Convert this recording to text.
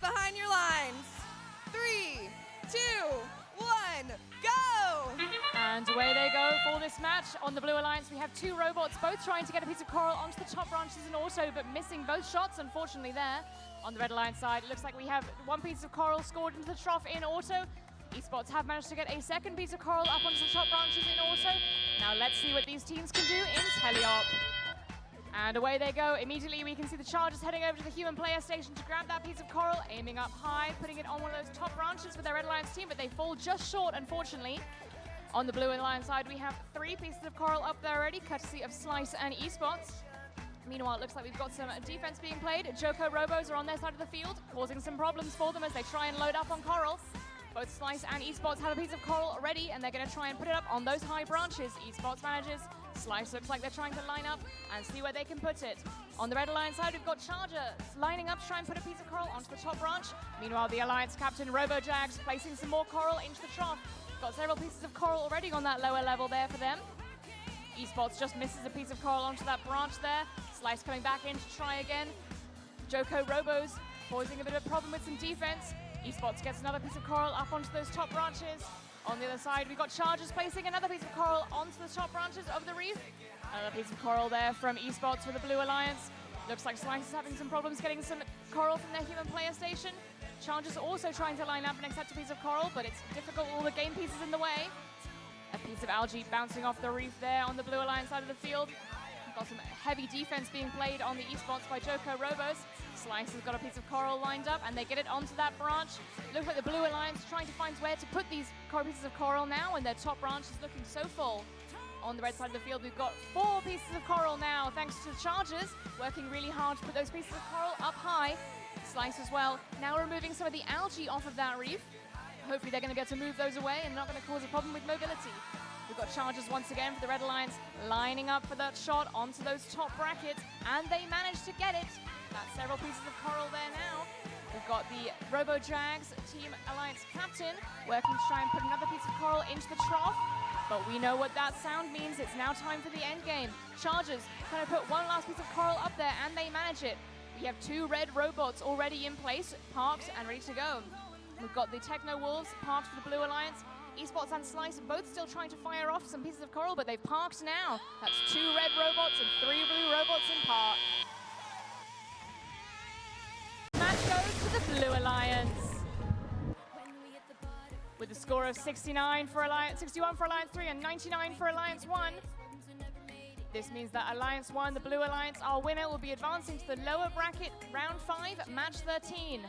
behind your lines. 3, 2, 1, go! And away they go for this match. On the Blue Alliance, we have two robots, both trying to get a piece of coral onto the top branches in auto, but missing both shots, unfortunately, there. On the Red Alliance side, it looks like we have one piece of coral scored into the trough in auto. Esports have managed to get a second piece of coral up onto the top branches in auto. Now let's see what these teams can do in teleop. And away they go. Immediately we can see the Chargers heading over to the human player station to grab that piece of coral, aiming up high, putting it on one of those top branches for their Red Alliance team, but they fall just short, unfortunately. On the Blue Alliance side, we have 3 pieces of coral up there already, courtesy of Slice and Esports. Meanwhile, it looks like we've got some defense being played. Joko Robos are on their side of the field, causing some problems for them as they try and load up on coral. Both Slice and Esports have a piece of coral already, and they're going to try and put it up on those high branches. Esports manages. Slice looks like they're trying to line up and see where they can put it. On the Red Alliance side, we've got Charger lining up to try and put a piece of coral onto the top branch. Meanwhile, the Alliance captain, RoboJags, placing some more coral into the trough. Got several pieces of coral already on that lower level there for them. Esports just misses a piece of coral onto that branch there. Slice coming back in to try again. Joko Robos posing a bit of a problem with some defense. Esports gets another piece of coral up onto those top branches. On the other side, we've got Chargers placing another piece of coral onto the top branches of the reef. Another piece of coral there from Esports for the Blue Alliance. Looks like Slice is having some problems getting some coral from their human player station. Chargers also trying to line up and accept a piece of coral, but it's difficult with all the game pieces in the way. A piece of algae bouncing off the reef there on the Blue Alliance side of the field. We've got some heavy defense being played on the Esports by Joko Robos. Slice has got a piece of coral lined up, and they get it onto that branch. Looks like the Blue Alliance trying to find where to put these pieces of coral now, and their top branch is looking so full. On the red side of the field, we've got 4 pieces of coral now, thanks to the Chargers, working really hard to put those pieces of coral up high. Slice as well, now removing some of the algae off of that reef. Hopefully they're going to be able to move those away and not going to cause a problem with mobility. We've got Chargers once again for the Red Alliance, lining up for that shot onto those top brackets, and they managed to get it. That's several pieces of coral there now. We've got the RoboJags Team Alliance captain working to try and put another piece of coral into the trough. But we know what that sound means. It's now time for the end game. Chargers trying to put one last piece of coral up there, and they manage it. We have 2 red robots already in place, parked and ready to go. We've got the Techno Wolves parked for the Blue Alliance. Esports and Slice are both still trying to fire off some pieces of coral, but they've parked now. That's 2 red robots and 3 blue robots in park. Match goes to the Blue Alliance. With a score of 61 for Alliance 3 and 99 for Alliance 1. This means that Alliance 1, the Blue Alliance, our winner, will be advancing to the lower bracket, round 5, match 13.